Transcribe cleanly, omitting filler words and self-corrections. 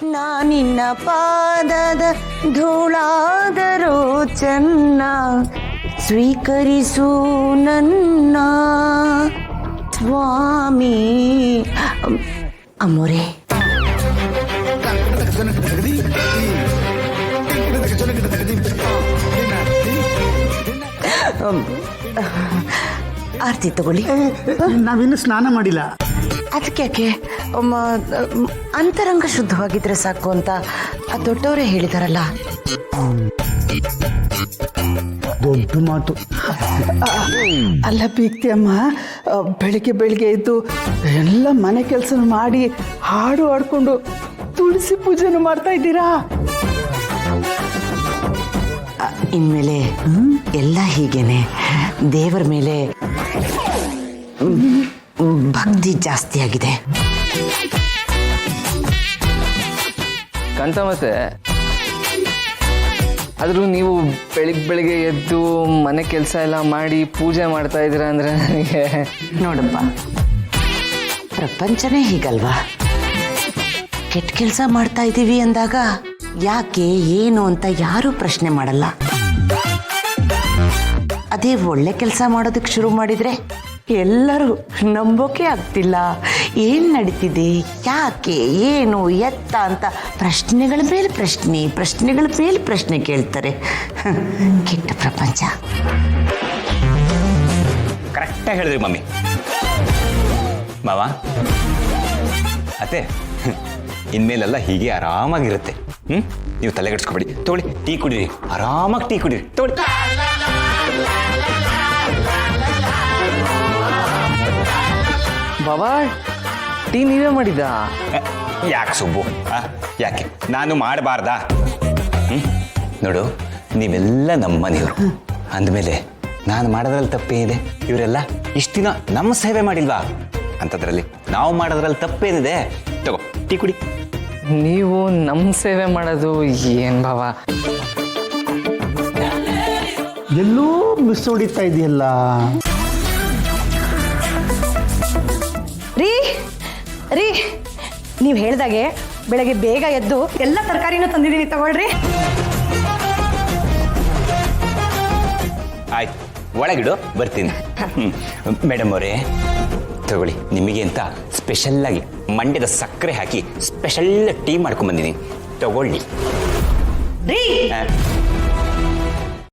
ನಾನಿನ್ನ ಪಾದದ ಧೂಳಾದರೂ ಚೆನ್ನ ಸ್ವೀಕರಿಸು ನನ್ನ ಸ್ವಾಮಿ. ಅಮೋರೆ, ಆರ್ತಿ ತಗೊಳ್ಳಿ. ನಾವಿನ್ನು ಸ್ನಾನ ಮಾಡಿಲ್ಲ. ಅದಕ್ಕೆ ಅಂತರಂಗ ಶುದ್ಧವಾಗಿದ್ರೆ ಸಾಕು ಅಂತ ಆ ದೊಡ್ಡವರೇ ಹೇಳಿದಾರಲ್ಲ. ದೊಡ್ಡ ಮಾತು ಅಲ್ಲ ಬೀಗ್ತಿ ಅಮ್ಮ. ಬೆಳಿಗ್ಗೆ ಬೆಳಿಗ್ಗೆ ಎದ್ದು ಎಲ್ಲ ಮನೆ ಕೆಲಸ ಮಾಡಿ ಹಾಡು ಹಾಡ್ಕೊಂಡು ತುಳಸಿ ಪೂಜೆನೂ ಮಾಡ್ತಾ ಇದ್ದೀರಾ. ಇನ್ಮೇಲೆ ಎಲ್ಲ ಹೀಗೇನೆ. ದೇವರ ಮೇಲೆ ಭಕ್ತಿ ಜಾಸ್ತಿ ಆಗಿದೆ. ಕಾಂತಮ್ಮತ್ತೆ, ಆದರೂ ನೀವು ಬೆಳಿಗ್ಗೆ ಎದ್ದು ಮನೆ ಕೆಲಸ ಎಲ್ಲ ಮಾಡಿ ಪೂಜೆ ಮಾಡ್ತಾ ಇದ್ದೀರಾ ಅಂದರೆ ನನಗೆ ನೋಡಪ್ಪ, ಪ್ರಪಂಚನೇ ಹೀಗಲ್ವಾ. ಕೆಟ್ಟ ಕೆಲಸ ಮಾಡ್ತಾ ಇದ್ದೀವಿ ಅಂದಾಗ ಯಾಕೆ ಏನು ಅಂತ ಯಾರೂ ಪ್ರಶ್ನೆ ಮಾಡಲ್ಲ. ಅದೇ ಒಳ್ಳೆ ಕೆಲಸ ಮಾಡೋದಕ್ಕೆ ಶುರು ಮಾಡಿದರೆ ಎಲ್ಲರೂ ನಂಬೋಕೆ ಆಗ್ತಿಲ್ಲ. ಏನು ನಡೀತಿದೆ, ಯಾಕೆ, ಏನು, ಎತ್ತ ಅಂತ ಪ್ರಶ್ನೆಗಳ ಮೇಲೆ ಪ್ರಶ್ನೆ ಕೇಳ್ತಾರೆ. ಕೆಟ್ಟ ಪ್ರಪಂಚ. ಕರೆಕ್ಟಾಗಿ ಹೇಳಿದ್ರಿ ಮಮ್ಮಿ. ಮಾವ ಅತ್ತೆ, ಇನ್ಮೇಲೆಲ್ಲ ಹೀಗೆ ಆರಾಮಾಗಿರುತ್ತೆ. ನೀವು ತಲೆಗೆಡ್ಸ್ಕೊಬೇಡಿ. ತಗೊಳ್ಳಿ, ಟೀ ಕುಡೀರಿ, ಆರಾಮಾಗಿ ಟೀ ಕುಡೀರಿ. ತಗೊಳ್ಳಿ. ಬಾಬಾ, ಟೀ ನೀವೇ ಮಾಡಿದ್ದ? ಯಾಕೆ ಸುಬ್ಬು, ಯಾಕೆ ನಾನು ಮಾಡಬಾರ್ದಾ? ನೋಡು, ನೀವೆಲ್ಲ ನಮ್ಮ ಮನೆಯವರು ಅಂದಮೇಲೆ ನಾನು ಮಾಡೋದ್ರಲ್ಲಿ ತಪ್ಪೇನಿದೆ? ಇವರೆಲ್ಲ ಇಷ್ಟು ದಿನ ನಮ್ಮ ಸೇವೆ ಮಾಡಿಲ್ವಾ? ಅಂಥದ್ರಲ್ಲಿ ನಾವು ಮಾಡೋದ್ರಲ್ಲಿ ತಪ್ಪೇನಿದೆ? ತಗೋ, ಟೀ ಕುಡಿ. ನೀವು ನಮ್ಮ ಸೇವೆ ಮಾಡೋದು ಏನು ಬಾವ? ಎಲ್ಲೋ ಮಿಸ್ ಹೊಡಿತಾ ಇದೆಯಲ್ಲ. ರೀ, ನೀವು ಹೇಳ್ದಾಗೆ ಬೆಳಗ್ಗೆ ಬೇಗ ಎದ್ದು ಎಲ್ಲ ತರಕಾರಿನೂ ತಂದಿದ್ದೀನಿ, ತಗೊಳ್ರಿ. ಆಯ್ತು, ಒಳಗಿಡು, ಬರ್ತೀನಿ. ಮೇಡಮ್ ಅವರೇ ತಗೊಳ್ಳಿ, ನಿಮಗೆ ಅಂತ ಸ್ಪೆಷಲ್ಲಾಗಿ ಮಂಡ್ಯದ ಸಕ್ಕರೆ ಹಾಕಿ ಸ್ಪೆಷಲ್ ಟೀ ಮಾಡ್ಕೊಂಡ್ಬಂದಿದ್ದೀನಿ, ತಗೊಳ್ಳಿ. ರೀ